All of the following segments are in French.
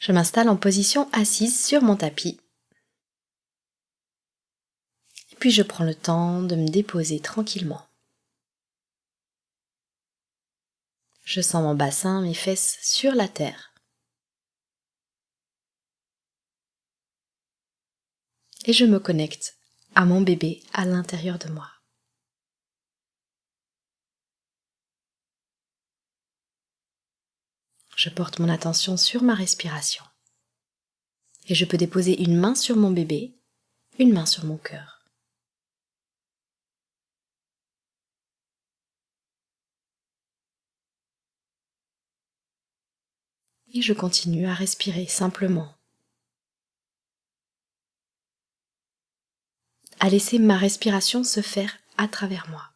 Je m'installe en position assise sur mon tapis. Et puis je prends le temps de me déposer tranquillement. Je sens mon bassin, mes fesses sur la terre. Et je me connecte à mon bébé à l'intérieur de moi. Je porte mon attention sur ma respiration. Et je peux déposer une main sur mon bébé, une main sur mon cœur. Et je continue à respirer simplement. À laisser ma respiration se faire à travers moi.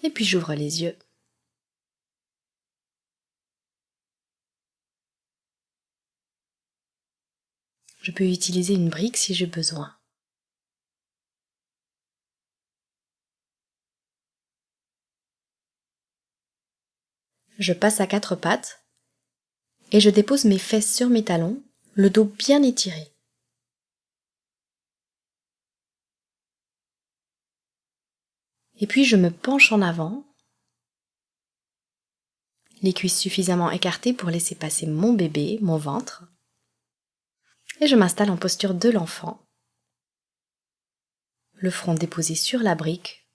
Et puis j'ouvre les yeux. Je peux utiliser une brique si j'ai besoin. Je passe à 4 pattes et je dépose mes fesses sur mes talons, le dos bien étiré. Et puis je me penche en avant, les cuisses suffisamment écartées pour laisser passer mon bébé, mon ventre. Et je m'installe en posture de l'enfant, le front déposé sur la brique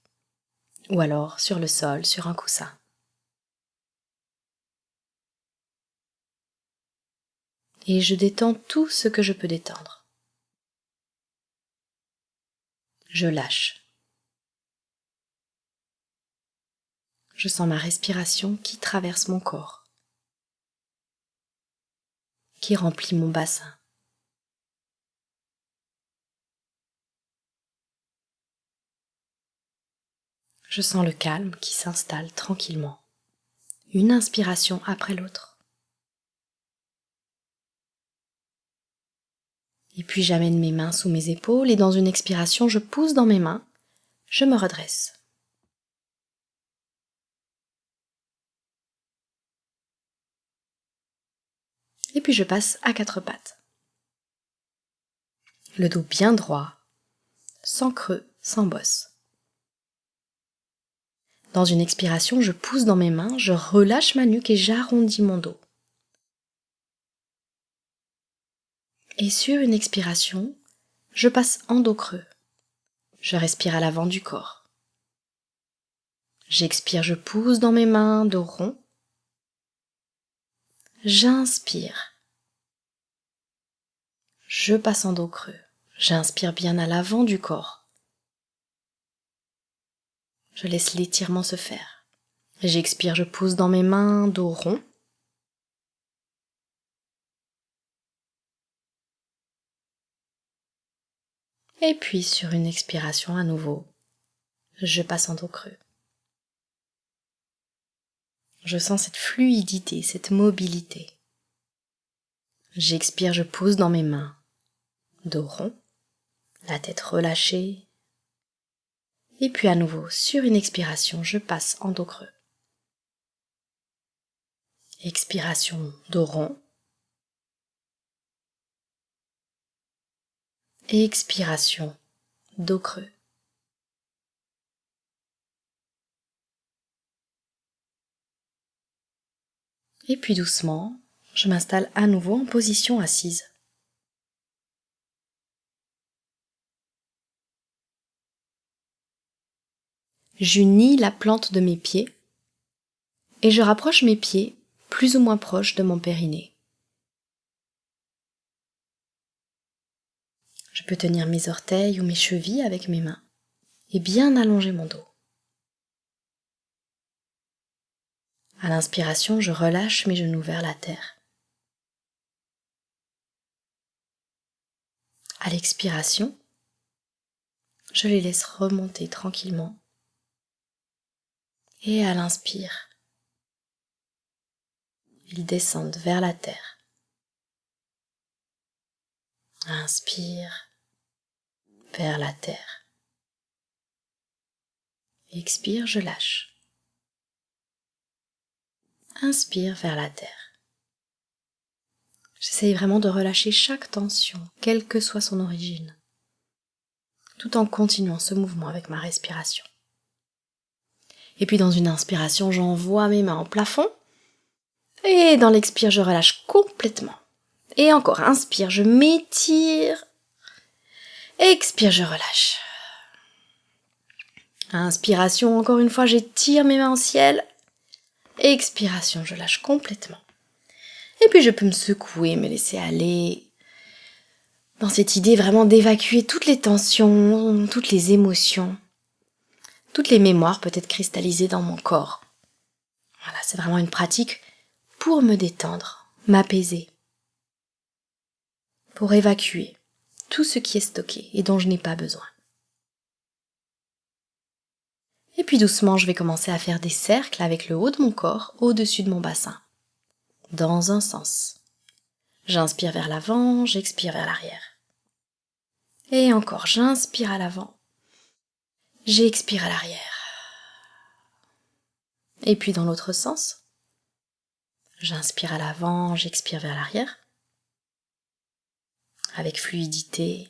ou alors sur le sol, sur un coussin. Et je détends tout ce que je peux détendre. Je lâche. Je sens ma respiration qui traverse mon corps, qui remplit mon bassin. Je sens le calme qui s'installe tranquillement, une inspiration après l'autre. Et puis j'amène mes mains sous mes épaules et dans une expiration, je pousse dans mes mains, je me redresse. Et puis je passe à 4 pattes. Le dos bien droit, sans creux, sans bosse. Dans une expiration, je pousse dans mes mains, je relâche ma nuque et j'arrondis mon dos. Et sur une expiration, je passe en dos creux. Je respire à l'avant du corps. J'expire, je pousse dans mes mains, dos rond. J'inspire. Je passe en dos creux. J'inspire bien à l'avant du corps. Je laisse l'étirement se faire. J'expire, je pousse dans mes mains, dos rond. Et puis sur une expiration à nouveau, je passe en dos creux. Je sens cette fluidité, cette mobilité. J'expire, je pousse dans mes mains, dos rond, la tête relâchée. Et puis à nouveau, sur une expiration, je passe en dos creux. Expiration, dos rond. Expiration, dos creux. Et puis doucement, je m'installe à nouveau en position assise. J'unis la plante de mes pieds et je rapproche mes pieds plus ou moins proches de mon périnée. Je peux tenir mes orteils ou mes chevilles avec mes mains et bien allonger mon dos. À l'inspiration, je relâche mes genoux vers la terre. À l'expiration, je les laisse remonter tranquillement. Et à l'inspire, ils descendent vers la terre. Inspire vers la terre. Expire, je lâche. inspire vers la terre. J'essaye vraiment de relâcher chaque tension, quelle que soit son origine, tout en continuant ce mouvement avec ma respiration. Et puis dans une inspiration, j'envoie mes mains au plafond, et dans l'expire, je relâche complètement. Et encore, inspire, je m'étire, expire, je relâche. Inspiration, encore une fois, j'étire mes mains au ciel, expiration, je lâche complètement. Et puis je peux me secouer, me laisser aller dans cette idée vraiment d'évacuer toutes les tensions, toutes les émotions, toutes les mémoires peut-être cristallisées dans mon corps. Voilà, c'est vraiment une pratique pour me détendre, m'apaiser, pour évacuer tout ce qui est stocké et dont je n'ai pas besoin. Et puis doucement, je vais commencer à faire des cercles avec le haut de mon corps au-dessus de mon bassin, dans un sens. J'inspire vers l'avant, j'expire vers l'arrière. Et encore, j'inspire à l'avant, j'expire à l'arrière. Et puis dans l'autre sens, j'inspire à l'avant, j'expire vers l'arrière, avec fluidité.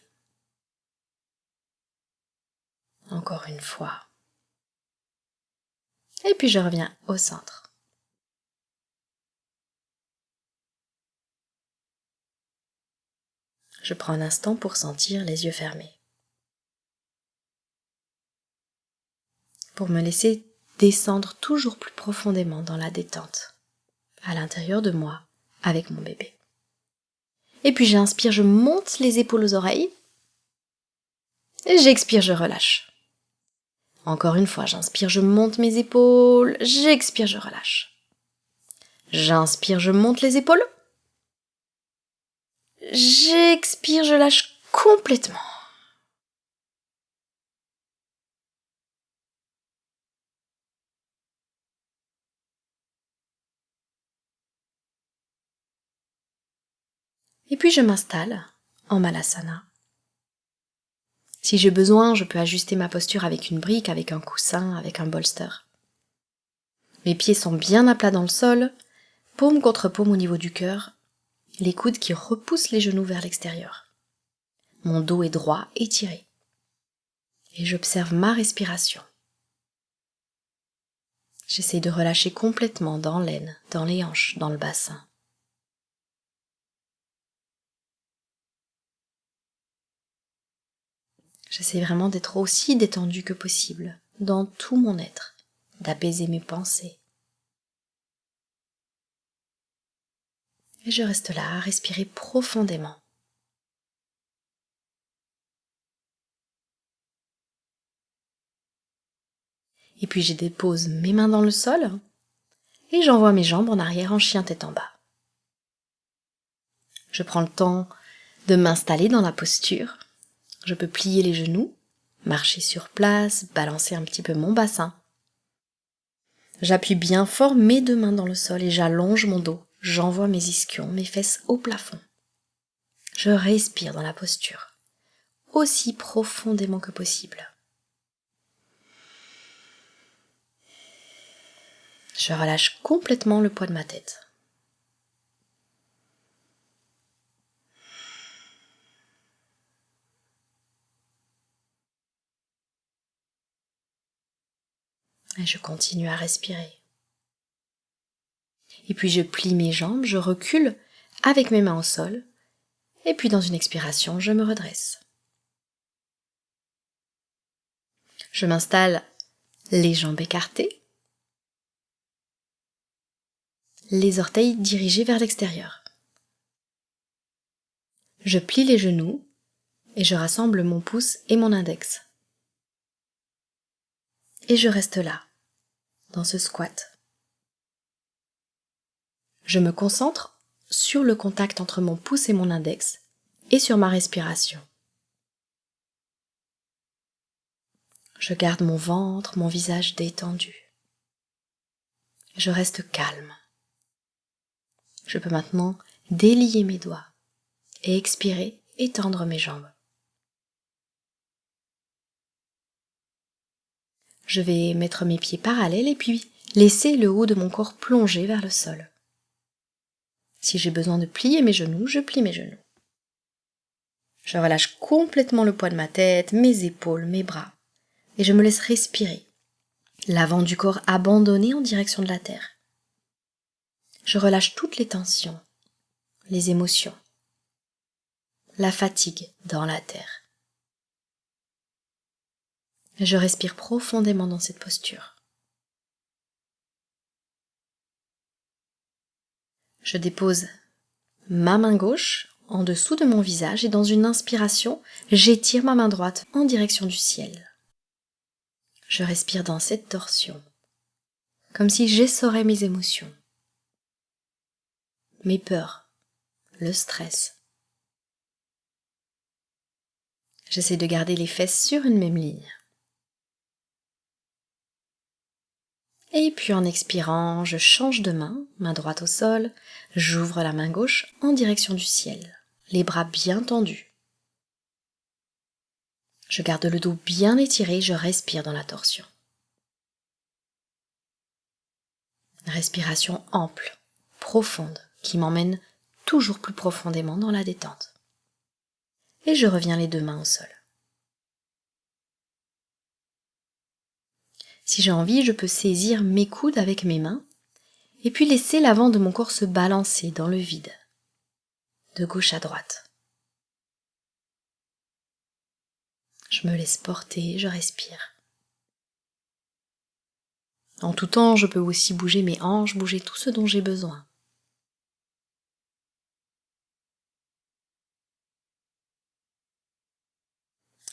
Encore une fois. Et puis je reviens au centre. Je prends un instant pour sentir les yeux fermés. Pour me laisser descendre toujours plus profondément dans la détente, à l'intérieur de moi, avec mon bébé. Et puis j'inspire, je monte les épaules aux oreilles. Et j'expire, je relâche. Encore une fois, j'inspire, je monte mes épaules. J'expire, je relâche. J'inspire, je monte les épaules. J'expire, je lâche complètement. Et puis je m'installe en Malasana. Si j'ai besoin, je peux ajuster ma posture avec une brique, avec un coussin, avec un bolster. Mes pieds sont bien à plat dans le sol, paume contre paume au niveau du cœur, les coudes qui repoussent les genoux vers l'extérieur. Mon dos est droit, étiré. Et j'observe ma respiration. J'essaye de relâcher complètement dans l'aine, dans les hanches, dans le bassin. J'essaie vraiment d'être aussi détendue que possible, dans tout mon être, d'apaiser mes pensées. Et je reste là à respirer profondément. Et puis je dépose mes mains dans le sol et j'envoie mes jambes en arrière en chien tête en bas. Je prends le temps de m'installer dans la posture. Je peux plier les genoux, marcher sur place, balancer un petit peu mon bassin. J'appuie bien fort mes deux mains dans le sol et j'allonge mon dos. J'envoie mes ischions, mes fesses au plafond. Je respire dans la posture, aussi profondément que possible. Je relâche complètement le poids de ma tête. Et je continue à respirer. Et puis je plie mes jambes, je recule avec mes mains au sol. Et puis dans une expiration, je me redresse. Je m'installe les jambes écartées, les orteils dirigés vers l'extérieur. Je plie les genoux et je rassemble mon pouce et mon index. Et je reste là, dans ce squat. Je me concentre sur le contact entre mon pouce et mon index et sur ma respiration. Je garde mon ventre, mon visage détendu. Je reste calme. Je peux maintenant délier mes doigts et expirer et tendre mes jambes. Je vais mettre mes pieds parallèles et puis laisser le haut de mon corps plonger vers le sol. Si j'ai besoin de plier mes genoux, je plie mes genoux. Je relâche complètement le poids de ma tête, mes épaules, mes bras, et je me laisse respirer, l'avant du corps abandonné en direction de la terre. Je relâche toutes les tensions, les émotions, la fatigue dans la terre. Je respire profondément dans cette posture. Je dépose ma main gauche en dessous de mon visage et dans une inspiration, j'étire ma main droite en direction du ciel. Je respire dans cette torsion, comme si j'essorais mes émotions, mes peurs, le stress. J'essaie de garder les fesses sur une même ligne. Et puis en expirant, je change de main droite au sol, j'ouvre la main gauche en direction du ciel, les bras bien tendus. Je garde le dos bien étiré, je respire dans la torsion. Respiration ample, profonde, qui m'emmène toujours plus profondément dans la détente. Et je reviens les deux mains au sol. Si j'ai envie, je peux saisir mes coudes avec mes mains et puis laisser l'avant de mon corps se balancer dans le vide, de gauche à droite. Je me laisse porter, je respire. En tout temps, je peux aussi bouger mes hanches, bouger tout ce dont j'ai besoin.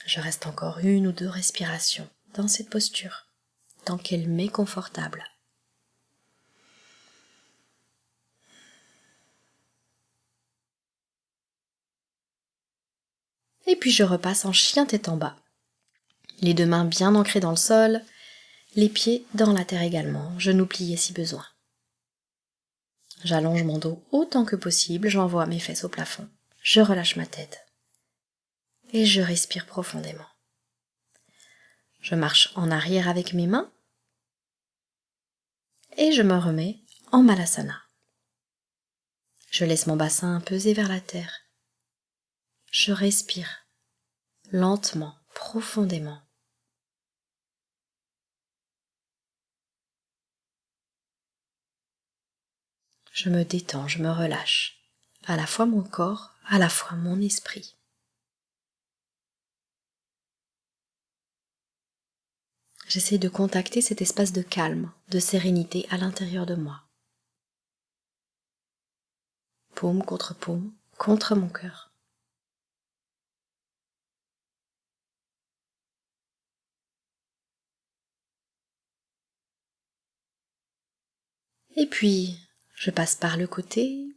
Je reste encore 1 ou 2 respirations dans cette posture, tant qu'elle m'est confortable. Et puis je repasse en chien tête en bas. Les deux mains bien ancrées dans le sol, les pieds dans la terre également, genoux pliés si besoin. J'allonge mon dos autant que possible, j'envoie mes fesses au plafond, je relâche ma tête et je respire profondément. Je marche en arrière avec mes mains et je me remets en Malasana. Je laisse mon bassin peser vers la terre. Je respire lentement, profondément. Je me détends, je me relâche, à la fois mon corps, à la fois mon esprit. J'essaie de contacter cet espace de calme, de sérénité à l'intérieur de moi. Paume contre mon cœur. Et puis, je passe par le côté,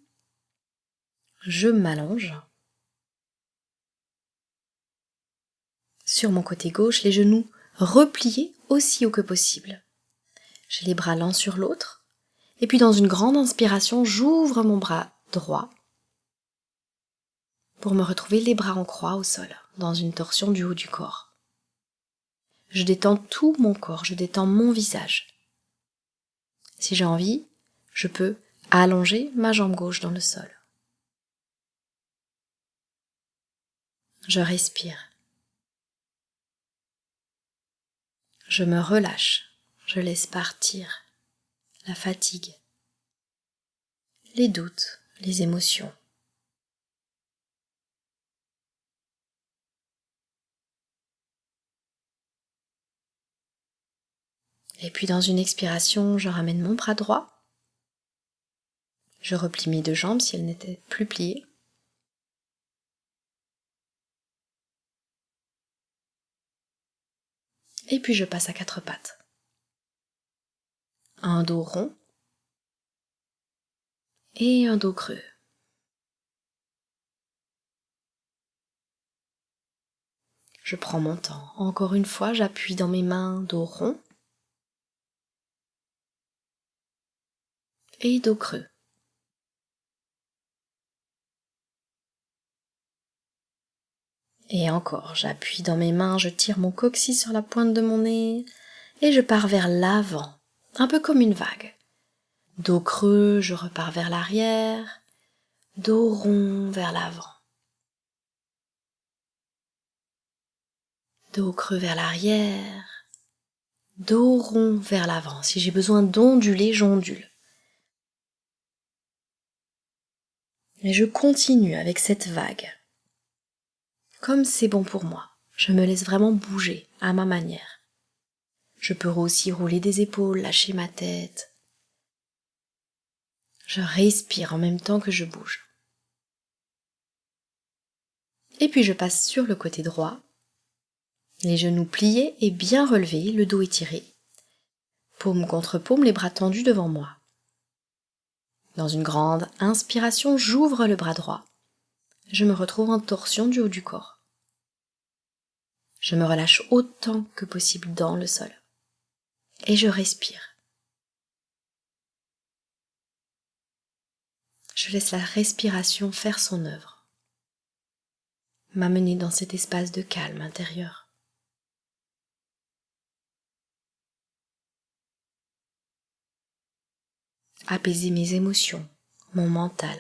je m'allonge. Sur mon côté gauche, les genoux repliés aussi haut que possible. J'ai les bras l'un sur l'autre. Et puis dans une grande inspiration, j'ouvre mon bras droit pour me retrouver les bras en croix au sol, dans une torsion du haut du corps. Je détends tout mon corps, je détends mon visage. Si j'ai envie, je peux allonger ma jambe gauche dans le sol. Je respire. Je me relâche, je laisse partir la fatigue, les doutes, les émotions. Et puis dans une expiration, je ramène mon bras droit. Je replie mes 2 jambes si elles n'étaient plus pliées. Et puis je passe à 4 pattes. Un dos rond et un dos creux. Je prends mon temps. Encore une fois, j'appuie dans mes mains, dos rond et dos creux. Et encore, j'appuie dans mes mains, je tire mon coccyx sur la pointe de mon nez et je pars vers l'avant, un peu comme une vague. Dos creux, je repars vers l'arrière, dos rond vers l'avant. Dos creux vers l'arrière, dos rond vers l'avant. Si j'ai besoin d'onduler, j'ondule. Et je continue avec cette vague. Comme c'est bon pour moi, je me laisse vraiment bouger à ma manière. Je peux aussi rouler des épaules, lâcher ma tête. Je respire en même temps que je bouge. Et puis je passe sur le côté droit. Les genoux pliés et bien relevés, le dos étiré. Paume contre paume, les bras tendus devant moi. Dans une grande inspiration, j'ouvre le bras droit. Je me retrouve en torsion du haut du corps. Je me relâche autant que possible dans le sol. Et je respire. Je laisse la respiration faire son œuvre, m'amener dans cet espace de calme intérieur. Apaiser mes émotions, mon mental,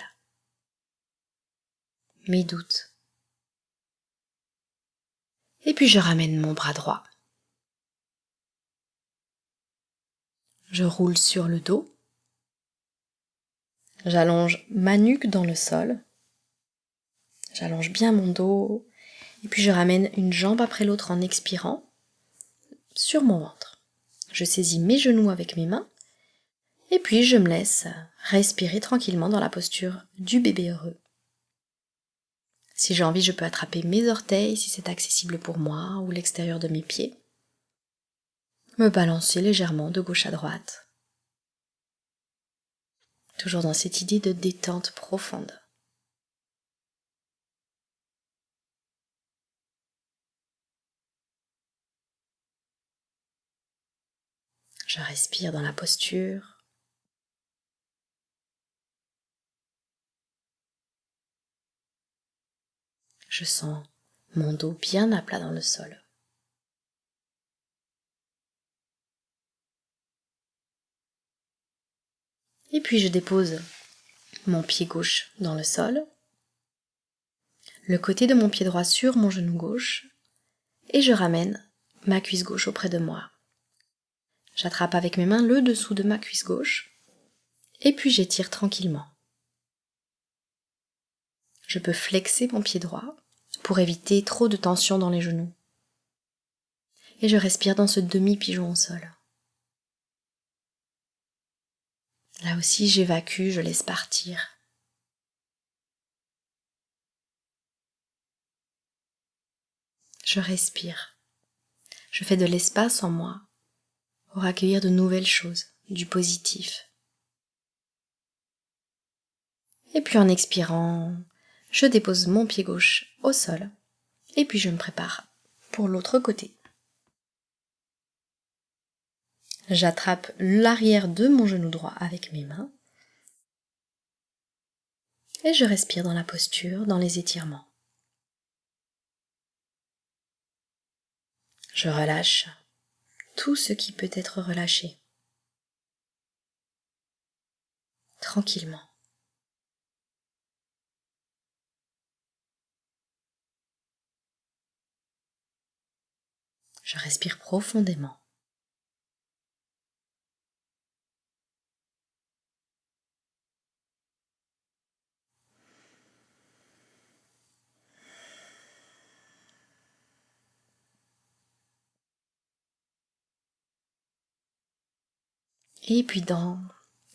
mes doutes. Et puis je ramène mon bras droit. Je roule sur le dos. J'allonge ma nuque dans le sol. J'allonge bien mon dos. Et puis je ramène une jambe après l'autre en expirant sur mon ventre. Je saisis mes genoux avec mes mains. Et puis je me laisse respirer tranquillement dans la posture du bébé heureux. Si j'ai envie, je peux attraper mes orteils si c'est accessible pour moi ou l'extérieur de mes pieds. Me balancer légèrement de gauche à droite. Toujours dans cette idée de détente profonde. Je respire dans la posture. Je sens mon dos bien à plat dans le sol. Et puis je dépose mon pied gauche dans le sol, le côté de mon pied droit sur mon genou gauche, et je ramène ma cuisse gauche auprès de moi. J'attrape avec mes mains le dessous de ma cuisse gauche, et puis j'étire tranquillement. Je peux flexer mon pied droit pour éviter trop de tension dans les genoux. Et je respire dans ce demi-pigeon au sol. Là aussi, j'évacue, je laisse partir. Je respire. Je fais de l'espace en moi pour accueillir de nouvelles choses, du positif. Et puis en expirant, je dépose mon pied gauche au sol. Et puis je me prépare pour l'autre côté. J'attrape l'arrière de mon genou droit avec mes mains. Et je respire dans la posture, dans les étirements. Je relâche tout ce qui peut être relâché. Tranquillement. Je respire profondément. Et puis dans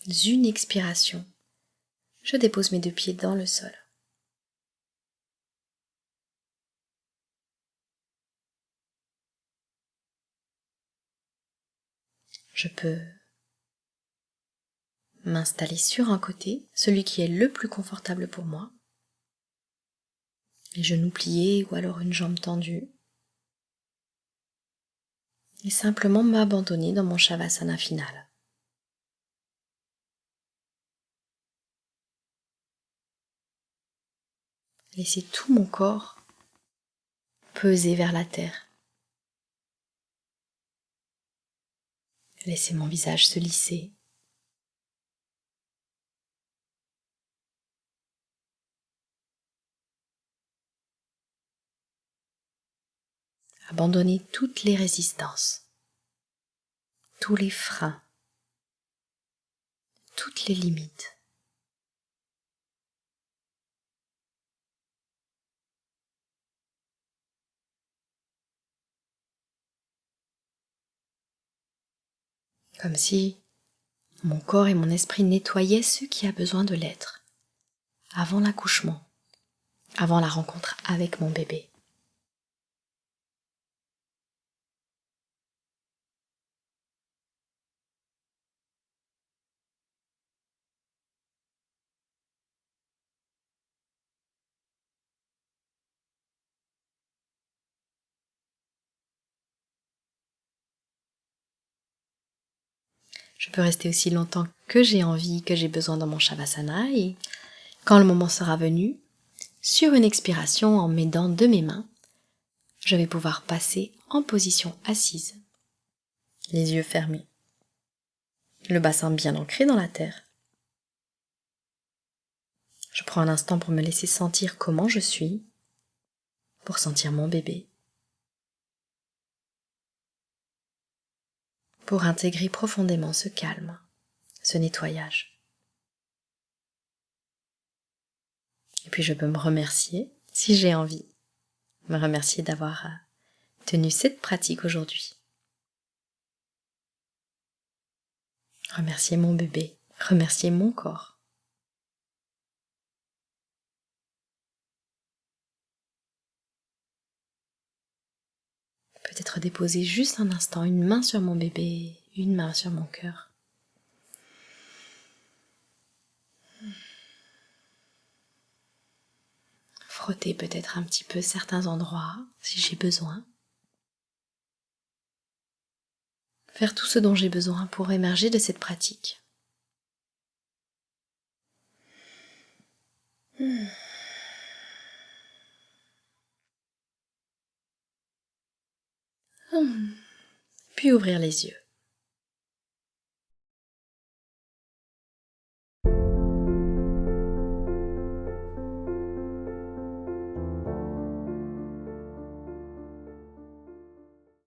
une expiration, je dépose mes deux pieds dans le sol. Je peux m'installer sur un côté, celui qui est le plus confortable pour moi. Les genoux pliés ou alors une jambe tendue. Et simplement m'abandonner dans mon Shavasana final. Laisser tout mon corps peser vers la terre. Laisser mon visage se lisser. Abandonner toutes les résistances, tous les freins, toutes les limites. Comme si mon corps et mon esprit nettoyaient ce qui a besoin de l'être, avant l'accouchement, avant la rencontre avec mon bébé. Je peux rester aussi longtemps que j'ai envie, que j'ai besoin dans mon Shavasana et quand le moment sera venu, sur une expiration en m'aidant de mes mains, je vais pouvoir passer en position assise, les yeux fermés, le bassin bien ancré dans la terre. Je prends un instant pour me laisser sentir comment je suis, pour sentir mon bébé, pour intégrer profondément ce calme, ce nettoyage. Et puis je peux me remercier, si j'ai envie, me remercier d'avoir tenu cette pratique aujourd'hui. Remercier mon bébé, remercier mon corps. Peut-être déposer juste un instant une main sur mon bébé, une main sur mon cœur. Frotter peut-être un petit peu certains endroits si j'ai besoin. Faire tout ce dont j'ai besoin pour émerger de cette pratique. Puis ouvrir les yeux.